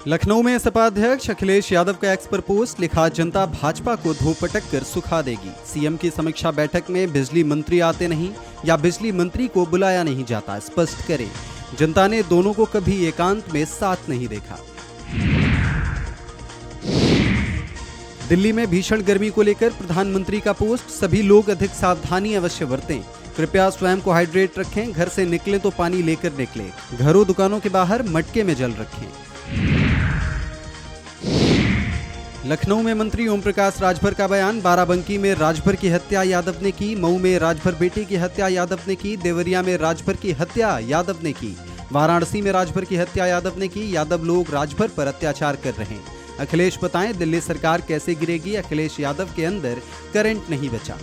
लखनऊ में सपा अध्यक्ष अखिलेश यादव का एक्स पर पोस्ट लिखा, जनता भाजपा को धो पटक कर सुखा देगी। सीएम की समीक्षा बैठक में बिजली मंत्री आते नहीं या बिजली मंत्री को बुलाया नहीं जाता, स्पष्ट करें। जनता ने दोनों को कभी एकांत में साथ नहीं देखा। दिल्ली में भीषण गर्मी को लेकर प्रधानमंत्री का पोस्ट, सभी लोग अधिक सावधानी अवश्य बरतें। कृपया स्वयं को हाइड्रेट रखें, घर से निकले तो पानी लेकर निकले। घरों दुकानों के बाहर मटके में जल रखें। लखनऊ में मंत्री ओम प्रकाश राजभर का बयान, बाराबंकी में राजभर की हत्या यादव ने की, मऊ में राजभर बेटे की हत्या यादव ने की, देवरिया में राजभर की हत्या यादव ने की, वाराणसी में राजभर की हत्या यादव ने की। यादव लोग राजभर पर अत्याचार कर रहे हैं। अखिलेश बताएं दिल्ली सरकार कैसे गिरेगी, अखिलेश यादव के अंदर करंट नहीं बचा।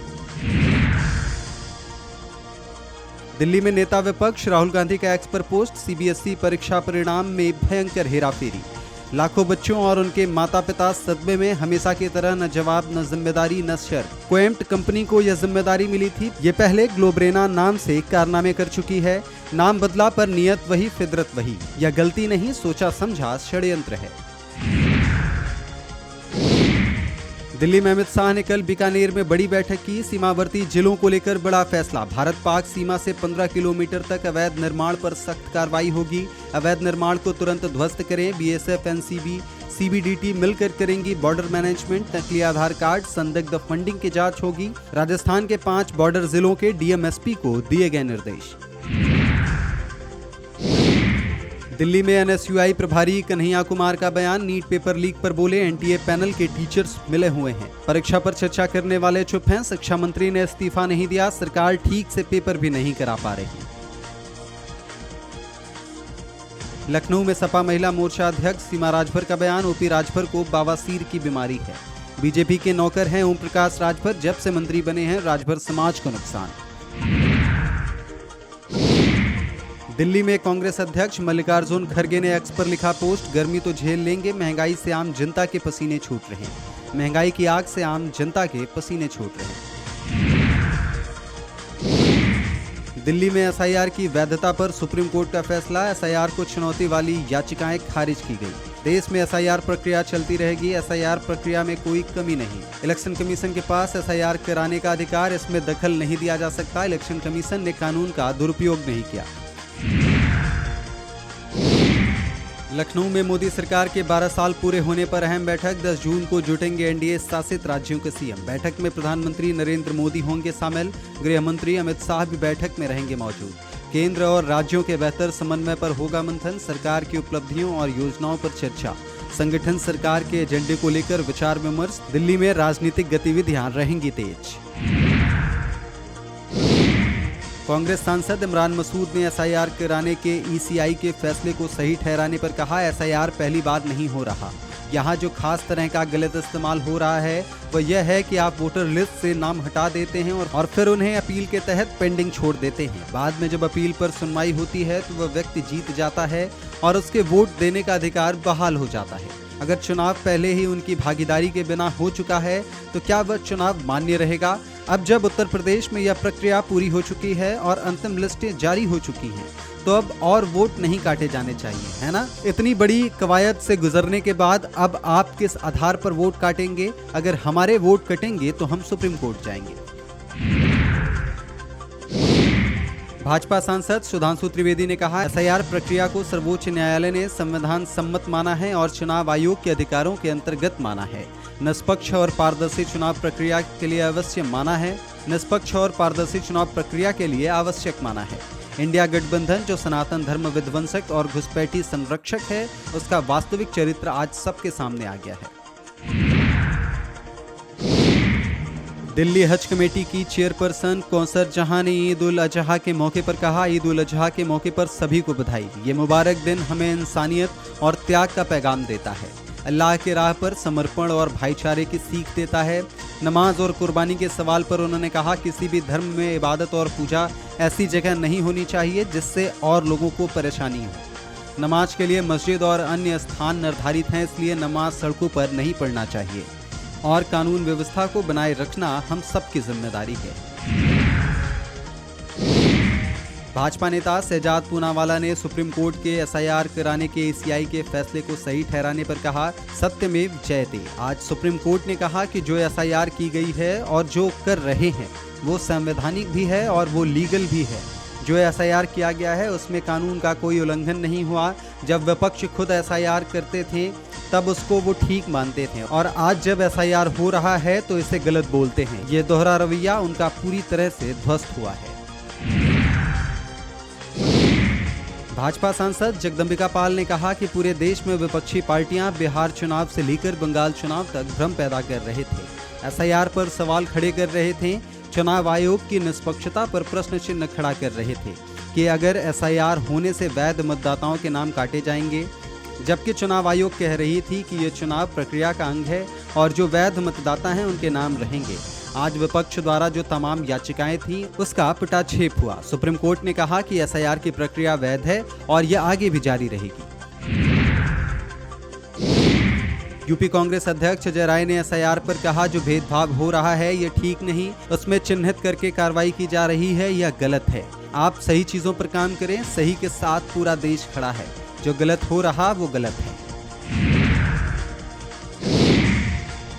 दिल्ली में नेता विपक्ष राहुल गांधी का एक्स पर पोस्ट, सीबीएसई परीक्षा परिणाम में भयंकर हेराफेरी, लाखों बच्चों और उनके माता पिता सदमे में, हमेशा की तरह न जवाब न जिम्मेदारी न शर्त। कोएम्प्ट कंपनी को यह जिम्मेदारी मिली थी, ये पहले ग्लोबरेना नाम से कारनामे कर चुकी है। नाम बदला पर नियत वही फितरत वही, यह गलती नहीं सोचा समझा षड्यंत्र है। दिल्ली में अमित शाह ने कल बीकानेर में बड़ी बैठक की, सीमावर्ती जिलों को लेकर बड़ा फैसला। भारत पाक सीमा से 15 किलोमीटर तक अवैध निर्माण पर सख्त कार्रवाई होगी। अवैध निर्माण को तुरंत ध्वस्त करें। बीएसएफ, एनसीबी, सीबीडीटी मिलकर करेंगी बॉर्डर मैनेजमेंट। नकली आधार कार्ड, संदिग्ध फंडिंग की जांच होगी। राजस्थान के 5 बॉर्डर जिलों के डीएमएसपी को दिए गए निर्देश। दिल्ली में एनएसयूआई प्रभारी कन्हैया कुमार का बयान, नीट पेपर लीक पर बोले, एनटीए पैनल के टीचर्स मिले हुए हैं। परीक्षा पर चर्चा करने वाले चुप हैं। शिक्षा मंत्री ने इस्तीफा नहीं दिया, सरकार ठीक से पेपर भी नहीं करा पा रही। लखनऊ में सपा महिला मोर्चा अध्यक्ष सीमा राजभर का बयान, ओपी राजभर को बवासीर की बीमारी है। बीजेपी के नौकर हैं ओम प्रकाश राजभर, जब से मंत्री बने हैं राजभर समाज को नुकसान। दिल्ली में कांग्रेस अध्यक्ष मल्लिकार्जुन खड़गे ने एक्स पर लिखा पोस्ट, गर्मी तो झेल लेंगे, महंगाई से आम जनता के पसीने छूट रहे हैं। महंगाई की आग से आम जनता के पसीने छूट रहे हैं। दिल्ली में एसआईआर की वैधता पर सुप्रीम कोर्ट का फैसला, एसआईआर को चुनौती वाली याचिकाएं खारिज की गई। देश में एसआईआर प्रक्रिया चलती रहेगी, एसआईआर प्रक्रिया में कोई कमी नहीं। इलेक्शन कमीशन के पास एसआईआर कराने का अधिकार, इसमें दखल नहीं दिया जा सकता। इलेक्शन कमीशन ने कानून का दुरुपयोग नहीं किया। लखनऊ में मोदी सरकार के 12 साल पूरे होने पर अहम बैठक, 10 जून को जुटेंगे एनडीए शासित राज्यों के सीएम। बैठक में प्रधानमंत्री नरेंद्र मोदी होंगे शामिल, गृह मंत्री अमित शाह भी बैठक में रहेंगे मौजूद। केंद्र और राज्यों के बेहतर समन्वय पर होगा मंथन, सरकार की उपलब्धियों और योजनाओं पर चर्चा। संगठन सरकार के एजेंडे को लेकर विचार विमर्श। दिल्ली में राजनीतिक गतिविधियां रहेंगी तेज। कांग्रेस सांसद इमरान मसूद ने एसआईआर कराने के ईसीआई के फैसले को सही ठहराने पर कहा, एसआईआर पहली बार नहीं हो रहा। यहाँ जो खास तरह का गलत इस्तेमाल हो रहा है वह यह है कि आप वोटर लिस्ट से नाम हटा देते हैं और फिर उन्हें अपील के तहत पेंडिंग छोड़ देते हैं। बाद में जब अपील पर सुनवाई होती है तो वह व्यक्ति जीत जाता है और उसके वोट देने का अधिकार बहाल हो जाता है। अगर चुनाव पहले ही उनकी भागीदारी के बिना हो चुका है तो क्या वह चुनाव मान्य रहेगा? अब जब उत्तर प्रदेश में यह प्रक्रिया पूरी हो चुकी है और अंतिम लिस्टें जारी हो चुकी हैं तो अब और वोट नहीं काटे जाने चाहिए, है ना? इतनी बड़ी कवायद से गुजरने के बाद अब आप किस आधार पर वोट काटेंगे? अगर हमारे वोट कटेंगे तो हम सुप्रीम कोर्ट जाएंगे। भाजपा सांसद सुधांशु त्रिवेदी ने कहा, एसआईआर प्रक्रिया को सर्वोच्च न्यायालय ने संविधान सम्मत माना है और चुनाव आयोग के अधिकारों के अंतर्गत माना है। निष्पक्ष और पारदर्शी चुनाव प्रक्रिया के लिए अवश्य माना है। निष्पक्ष और पारदर्शी चुनाव प्रक्रिया के लिए आवश्यक माना है। इंडिया गठबंधन जो सनातन धर्म विध्वंसक और घुसपैठी संरक्षक है, उसका वास्तविक चरित्र आज सबके सामने आ गया है। दिल्ली हज कमेटी की चेयरपर्सन कौसर जहां ने ईद उल अजहा के मौके पर कहा, ईद उल अजहा के मौके पर सभी को बधाई। ये मुबारक दिन हमें इंसानियत और त्याग का पैगाम देता है, अल्लाह के राह पर समर्पण और भाईचारे की सीख देता है। नमाज और कुर्बानी के सवाल पर उन्होंने कहा, किसी भी धर्म में इबादत और पूजा ऐसी जगह नहीं होनी चाहिए जिससे और लोगों को परेशानी हो। नमाज के लिए मस्जिद और अन्य स्थान निर्धारित हैं, इसलिए नमाज सड़कों पर नहीं पढ़ना चाहिए और कानून व्यवस्था को बनाए रखना हम सबकी जिम्मेदारी है। भाजपा नेता शहजाद पूनावाला ने सुप्रीम कोर्ट के एसआईआर कराने के ईसीआई के फैसले को सही ठहराने पर कहा, सत्यमेव जयते। आज सुप्रीम कोर्ट ने कहा कि जो एसआईआर की गई है और जो कर रहे हैं वो संवैधानिक भी है और वो लीगल भी है। जो एसआईआर किया गया है उसमें कानून का कोई उल्लंघन नहीं हुआ। जब विपक्ष खुद एसआईआर करते थे तब उसको वो ठीक मानते थे और आज जब एसआईआर हो रहा है तो इसे गलत बोलते हैं। ये दोहरा रवैया उनका पूरी तरह से ध्वस्त हुआ है। भाजपा सांसद जगदम्बिका पाल ने कहा कि पूरे देश में विपक्षी पार्टियां बिहार चुनाव से लेकर बंगाल चुनाव तक भ्रम पैदा कर रहे थे, एसआईआर पर सवाल खड़े कर रहे थे, चुनाव आयोग की निष्पक्षता पर प्रश्न चिन्ह खड़ा कर रहे थे कि अगर एसआईआर होने से वैध मतदाताओं के नाम काटे जाएंगे, जबकि चुनाव आयोग कह रही थी कि ये चुनाव प्रक्रिया का अंग है और जो वैध मतदाता हैं उनके नाम रहेंगे। आज विपक्ष द्वारा जो तमाम याचिकाएं थी उसका पटाक्षेप हुआ। सुप्रीम कोर्ट ने कहा कि एसआईआर की प्रक्रिया वैध है और यह आगे भी जारी रहेगी। यूपी कांग्रेस अध्यक्ष अजय राय ने एसआईआर पर कहा, जो भेदभाव हो रहा है ये ठीक नहीं, उसमें चिन्हित करके कार्रवाई की जा रही है, यह गलत है। आप सही चीजों पर काम करें, सही के साथ पूरा देश खड़ा है, जो गलत हो रहा वो गलत है।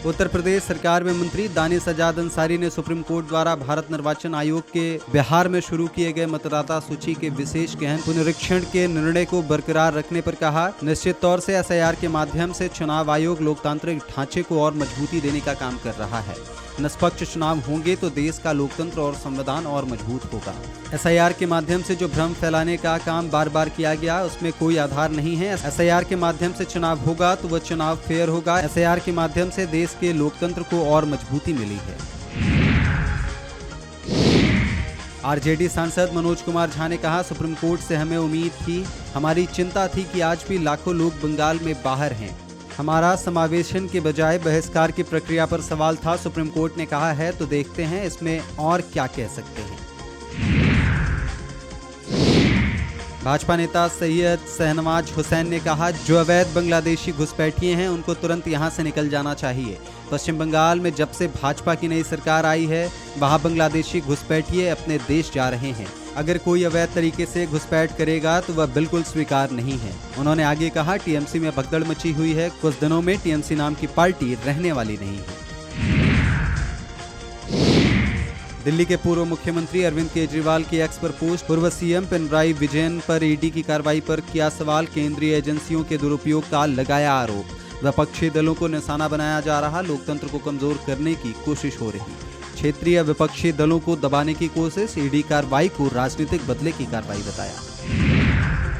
उत्तर प्रदेश सरकार में मंत्री दानिश आजाद अंसारी ने सुप्रीम कोर्ट द्वारा भारत निर्वाचन आयोग के बिहार में शुरू किए गए मतदाता सूची के विशेष गहन पुनरीक्षण के निर्णय को बरकरार रखने पर कहा, निश्चित तौर से एसआईआर के माध्यम से चुनाव आयोग लोकतांत्रिक ढांचे को और मजबूती देने का काम कर रहा है। निष्पक्ष चुनाव होंगे तो देश का लोकतंत्र और संविधान और मजबूत होगा। एसआईआर के माध्यम से जो भ्रम फैलाने का काम बार बार किया गया उसमें कोई आधार नहीं है। एसआईआर के माध्यम से चुनाव होगा तो वह चुनाव फेयर होगा। एसआईआर के माध्यम से देश के लोकतंत्र को और मजबूती मिली है। आरजेडी सांसद मनोज कुमार झा ने कहा, सुप्रीम कोर्ट से हमें उम्मीद थी, हमारी चिंता थी कि आज भी लाखों लोग बंगाल में बाहर हैं। हमारा समावेशन के बजाय बहिष्कार की प्रक्रिया पर सवाल था। सुप्रीम कोर्ट ने कहा है तो देखते हैं इसमें और क्या कह सकते हैं। भाजपा नेता सैयद शहनवाज हुसैन ने कहा, जो अवैध बांग्लादेशी घुसपैठिए हैं उनको तुरंत यहां से निकल जाना चाहिए। पश्चिम बंगाल में जब से भाजपा की नई सरकार आई है वहां बांग्लादेशी घुसपैठिए अपने देश जा रहे हैं। अगर कोई अवैध तरीके से घुसपैठ करेगा तो वह बिल्कुल स्वीकार नहीं है। उन्होंने आगे कहा, टीएमसी में भगदड़ मची हुई है, कुछ दिनों में टीएमसी नाम की पार्टी रहने वाली नहीं है। दिल्ली के पूर्व मुख्यमंत्री अरविंद केजरीवाल की एक्स पर पोस्ट, पूर्व सीएम पिनराई विजयन पर ईडी की कार्रवाई पर किया सवाल, केंद्रीय एजेंसियों के दुरुपयोग का लगाया आरोप। विपक्षी दलों को निशाना बनाया जा रहा, लोकतंत्र को कमजोर करने की कोशिश हो रही। क्षेत्रीय विपक्षी दलों को दबाने की कोशिश, ईडी कार्रवाई को राजनीतिक बदले की कार्रवाई बताया।